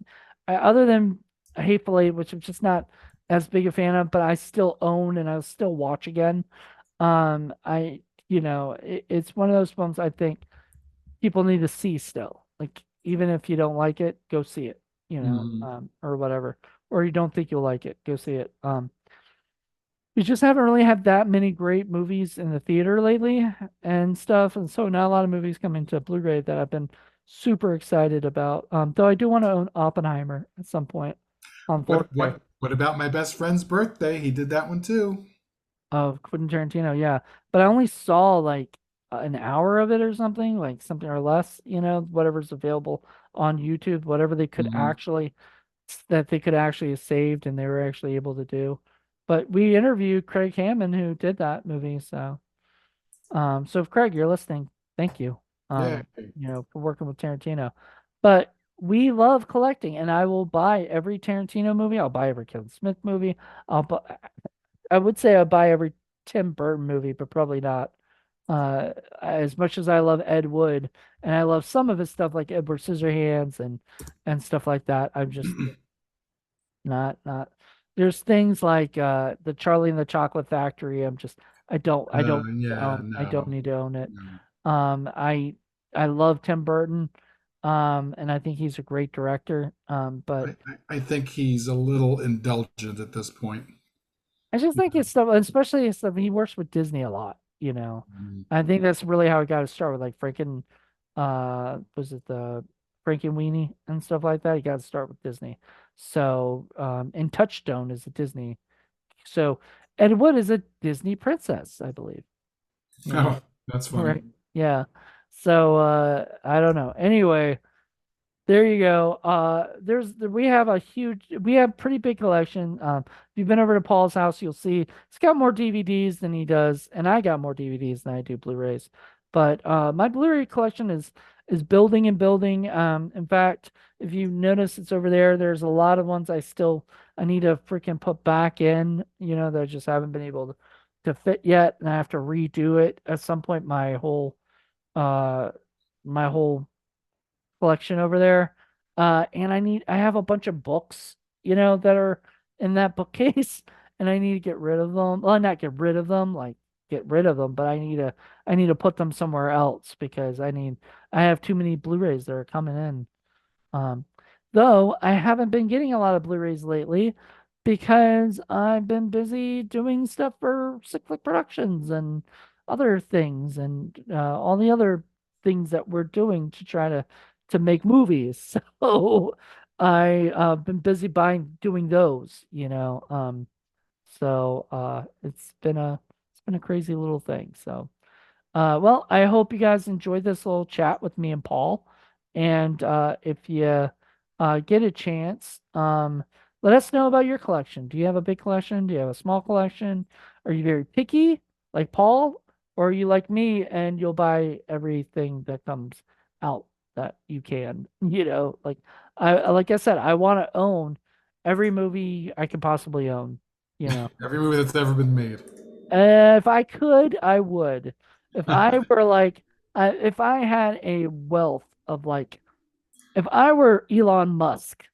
other than Hateful Eight, which I'm just not as big a fan of, but I still own and I'll still watch again. It's one of those films I think people need to see still. Like, even if you don't like it, go see it, Mhm. or whatever, or you don't think you'll like it, go see it. We just haven't really had that many great movies in the theater lately and stuff. And so not a lot of movies coming to Blu-ray that I've been super excited about. Though I do want to own Oppenheimer at some point on 4K What about my best friend's birthday? He did that one too. of Quentin Tarantino. Yeah. But I only saw like an hour of it or something, like something or less, whatever's available on YouTube, whatever Mhm. they could actually have saved and they were actually able to do. But we interviewed Craig Hammond who did that movie, so if Craig, you're listening, thank you. Yeah. For working with Tarantino. But we love collecting, and I will buy every Tarantino movie. I'll buy every Kevin Smith movie. I would say I'll buy every Tim Burton movie, but probably not. As much as I love Ed Wood, and I love some of his stuff like Edward Scissorhands and stuff like that, I'm just not. There's things like the Charlie and the Chocolate Factory. I don't Yeah, I don't no, need to own it. no. I love Tim Burton, and I think he's a great director. But I think he's a little indulgent at this point. I just think his stuff, especially his stuff, he works with Disney a lot. Mhm. I think that's really how he got to start with like freaking, was it the Frankie Weenie and stuff like that? He got to start with Disney. So, and Touchstone is a Disney. So, Ed Wood is a Disney princess, I believe. You Oh, know, that's funny. right? Yeah. So, I don't know. Anyway, there you go. We have pretty big collection. If you've been over to Paul's house, you'll see he's got more DVDs than he does, and I got more DVDs than I do Blu-rays. But my Blu-ray collection is building and building. In fact, if you notice it's over there, there's a lot of ones I need to freaking put back in, that I just haven't been able to fit yet, and I have to redo it at some point. Uh my whole collection over there. And I have a bunch of books, that are in that bookcase, and I need to get rid of them. Well, not get rid of them, like get rid of them, but I need to put them somewhere else because I have too many Blu-rays that are coming in. Um, though I haven't been getting a lot of Blu-rays lately because I've been busy doing stuff for Cyclic Productions and other things and all the other things that we're doing to try to make movies. So I been busy doing those, it's been a crazy little thing. So well, I hope you guys enjoyed this little chat with me and Paul. And if you get a chance, let us know about your collection. Do you have a big collection? Do you have a small collection? Are you very picky, like Paul? Or are you like me and you'll buy everything that comes out that you can? Like I said, I want to own every movie I can possibly own, you know. Every movie that's ever been made. If I could, I would. If I were like, if I had a wealth of like if I were Elon Musk,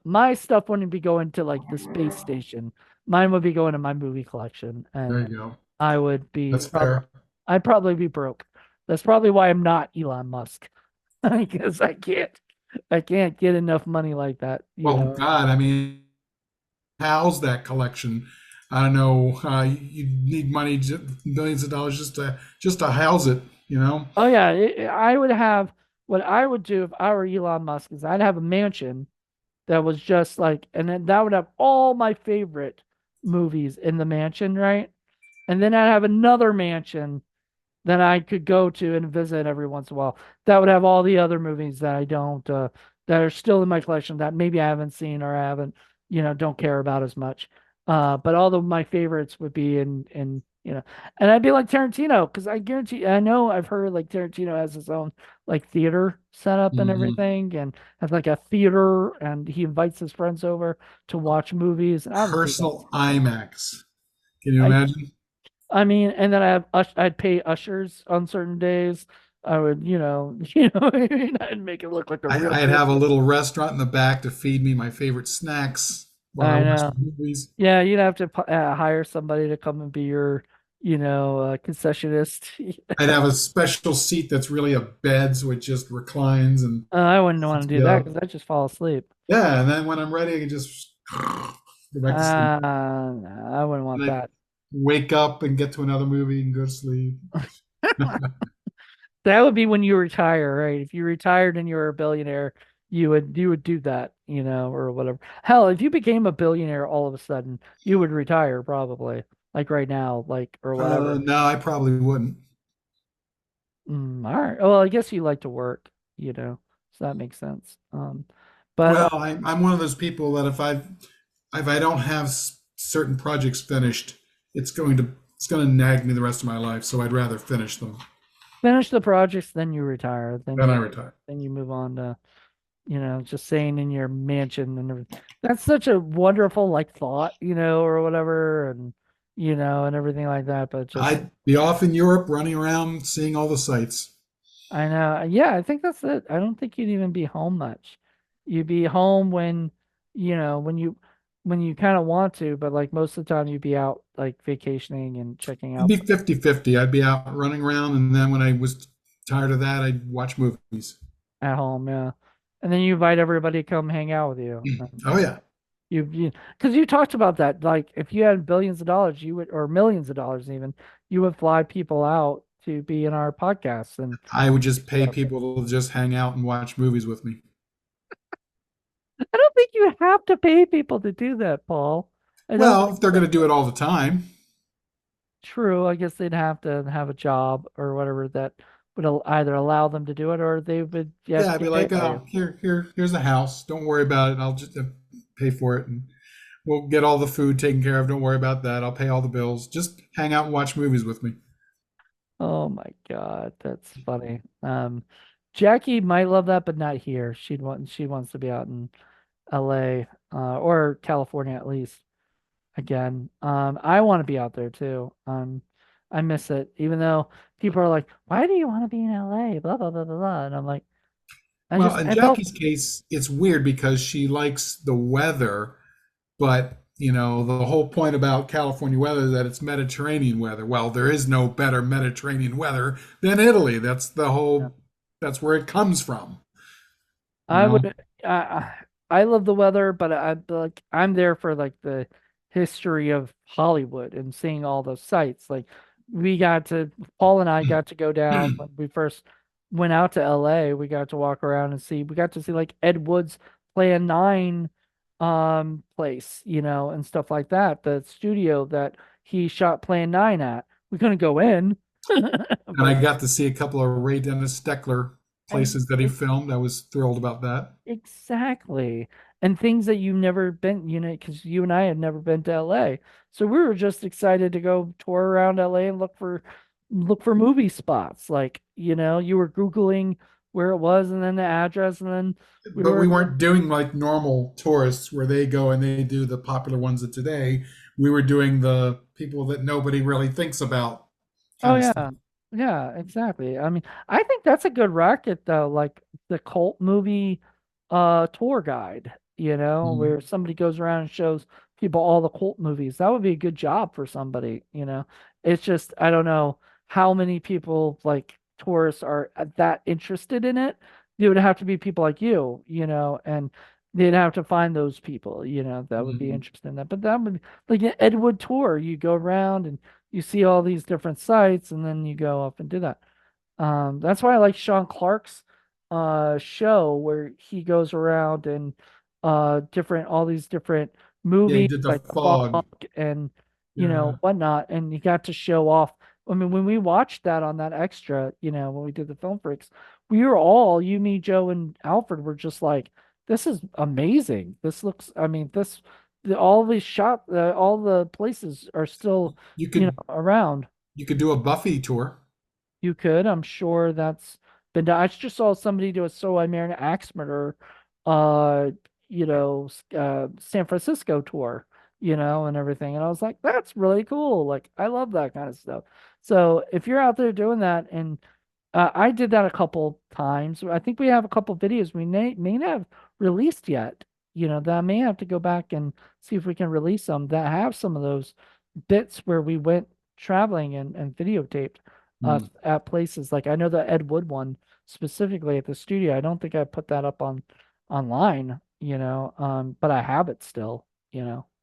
my stuff wouldn't be going to like the space station. Mine would be going to my movie collection, There and you go. I would be That's probably fair. I'd probably be broke. That's probably why I'm not Elon Musk because I can't get enough money like that, Well, God, I mean, house that collection. I don't know. You need money, millions of dollars just to house it. You know. Oh yeah, I would have what I would do if I were Elon Musk is I'd have a mansion that was just like, and then that would have all my favorite movies in the mansion, right? And then I'd have another mansion that I could go to and visit every once in a while. That would have all the other movies that I don't, that are still in my collection that maybe I haven't seen or I haven't, don't care about as much. But all of my favorites would be in, and I'd be like Tarantino because I guarantee, I know I've heard like Tarantino has his own like theater setup and Mhm. everything and has like a theater and he invites his friends over to watch movies. And I would do that. Personal IMAX. Can you I imagine? I mean, and then I'd pay ushers on certain days. I would, I mean, I'd make it look like a real I'd have a theater. little restaurant in the back to feed me my favorite snacks while I I watch the know. movies. Yeah, you'd have to hire somebody to come and be your, concessionist. I'd have a special seat that's really a bed, so it just reclines and I wouldn't want sits to do me that up. because I just fall asleep. Yeah, and then when I'm ready, I can just go back to sleep. No, I wouldn't want And I that. wake up and get to another movie and go to sleep. That would be when you retire, right? If you retired and you were a billionaire, you would do that, or whatever. Hell, if you became a billionaire all of a sudden, you would retire probably, like right now, like or whatever. No, I probably wouldn't. All right. Well, I guess you like to work, so that makes sense. But Well, I'm one of those people that if I don't have certain projects finished, it's going to nag me the rest of my life. So I'd rather finish them. finish the projects, then you retire, then Then I you retire. then you move on to just staying in your mansion and everything. That's such a wonderful like thought, or whatever, and everything like that. But just I'd be off in Europe, running around, seeing all the sights. I know, yeah, I think that's it. I don't think you'd even be home much. You'd be home when, when you kind of want to, but like most of the time you'd be out like vacationing and checking It'd out be 50-50. I'd be out running around, and then when I was tired of that, I'd watch movies. at home, yeah. And then you invite everybody to come hang out with you. Oh yeah. Because you talked about that. Like, if you had billions of dollars, you would, or millions of dollars even, you would fly people out to be in our podcast. And I would just pay uh, people to just hang out and watch movies with me. I don't think you have to pay people to do that, Paul. I don't Well, think if they're going so. to do it all the time, True. I guess they'd have to have a job or whatever that would either allow them to do it or they would you have yeah, to I'd be get paid like, by you. oh, here's a house. Don't worry about it. I'll just pay for it, and we'll get all the food taken care of. Don't worry about that. I'll pay all the bills. Just hang out and watch movies with me. Oh my God, that's funny. Jackie might love that, but not here. She wants to be out in LA, or California at least again. I want to be out there too. I miss it, even though people are like, "Why do you want to be in LA?" Blah blah blah blah blah, and I'm like, Well, in I felt, Jackie's case, it's weird because she likes the weather, but the whole point about California weather is that it's Mediterranean weather. Well, there is no better Mediterranean weather than Italy. That's where it comes from, you I know. would, I love the weather, but I'm there for like the history of Hollywood and seeing all those sites. Like we got to, Paul and I got to go down when we first went out to LA. We got to walk around and see. We got to see like Ed Wood's Plan 9 place, and stuff like that. The studio that he shot Plan 9 at. We couldn't go in, And I but got to see a couple of Ray Dennis Steckler I places that he filmed. I was thrilled about that. exactly. And things that you've never been, because you and I had never been to LA. So we were just excited to go tour around LA and look for movie spots. Like, you were Googling where it was and then the address and then we But we were weren't doing like normal tourists where they go and they do the popular ones of today. We were doing the people that nobody really thinks about oh kind of stuff. yeah. Yeah, exactly. I mean, I think that's a good racket though, like the cult movie tour guide, Mhm. where somebody goes around and shows people all the cult movies. That would be a good job for somebody. It's just I don't know how many people like tourists are that interested in it. It would have to be people like you, and they'd have to find those people, that would be Mhm. interested in that. But that would be like an Ed Wood tour. You go around and you see all these different sites and then you go up and do that. That's why I like Sean Clark's show where he goes around and different all these different Yeah, he movies did the like The Fog fog. and Yeah. whatnot, and he got to show off. I mean, when we watched that on that extra, when we did the film freaks, we were all, you, me, Joe, and Alfred were just like, this is amazing. This looks, I mean, all these all the places are still, You could around. you could do a Buffy tour. You could. I'm sure that's been done. I just saw somebody do a So I Married an Axe Murderer, uh, San Francisco tour, and everything. And I was like, that's really cool. Like, I love that kind of stuff. So if you're out there doing that, and I did that a couple times. I think we have a couple videos we may not have released yet. That I may have to go back and see if we can release them that have some of those bits where we went traveling and videotaped us Mm. at places. Like I know the Ed Wood one specifically at the studio. I don't think I put that up online, but I have it still.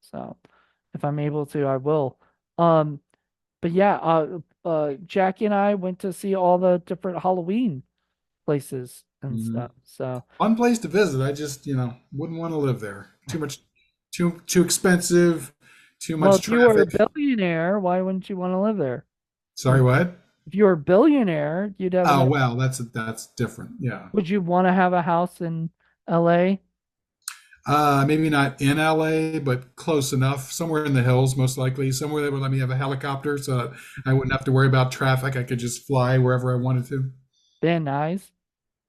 So if I'm able to, I will. Um, but yeah, Jackie and I went to see all the different Halloween places and Mhm. stuff. So, Fun place to visit. I just, wouldn't want to live there. Too much, too expensive, too well, much if you were a traffic. billionaire, why wouldn't you want to live there? Sorry, what? If you were a billionaire, you'd have Oh an. well, that's different. Yeah. Would you want to have a house in LA? Maybe not in LA, but close enough. Somewhere in the hills, most likely. Somewhere that would let me have a helicopter, so that I wouldn't have to worry about traffic. I could just fly wherever I wanted to. Van Nuys.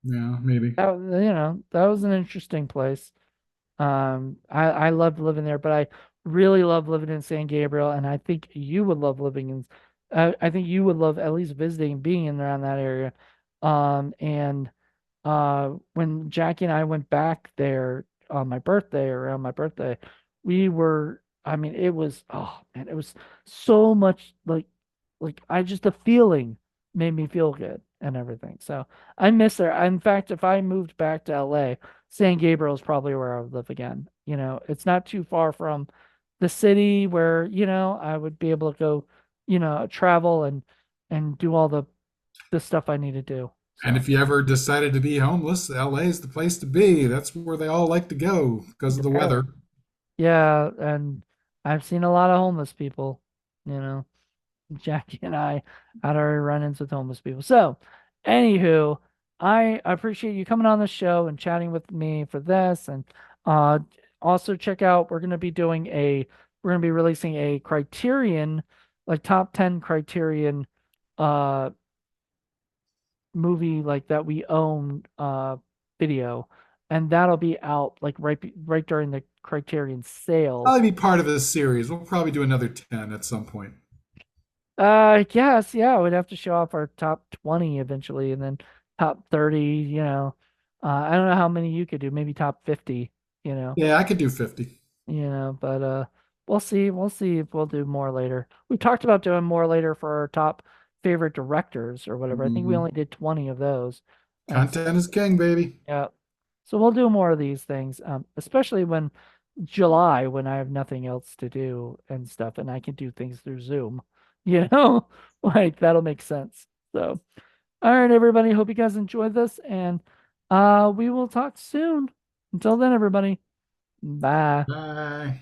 Yeah, maybe. That was an interesting place. I loved living there, but I really love living in San Gabriel, and I think you would love living in. I think you would love at least visiting, being in around that area. And when Jackie and I went back there on my birthday, around my birthday, we were. I mean, it was oh man, it was so much like I just the feeling made me feel good and everything. So I miss there. In fact, if I moved back to LA. San Gabriel is probably where I would live again. It's not too far from the city where, I would be able to go, travel and do all the stuff I need to do. And So, if you ever decided to be homeless, LA is the place to be. That's where they all like to go because of the yeah. weather. Yeah, and I've seen a lot of homeless people, you know. Jackie and I had our run-ins with homeless people. So, anywho, I appreciate you coming on the show and chatting with me for this. And uh, also check out, we're gonna be releasing a Criterion, like top 10 Criterion uh movie like that we own video, and that'll be out like right during the Criterion sale. Probably be part of this series. We'll probably do another 10 at some point. I guess, yeah, we'd have to show off our top 20 eventually and then top 30. I don't know how many you could do, maybe top 50, you know. Yeah, I could do 50. But we'll see. We'll see if we'll do more later. We talked about doing more later for our top favorite directors or whatever. I think we Mhm. only did 20 of those. And so, Content is king, baby. yeah. So we'll do more of these things, especially when July, when I have nothing else to do and stuff, and I can do things through Zoom, you know, like that'll make sense. So, all right, everybody, hope you guys enjoyed this, and we will talk soon. Until then, everybody, bye. Bye.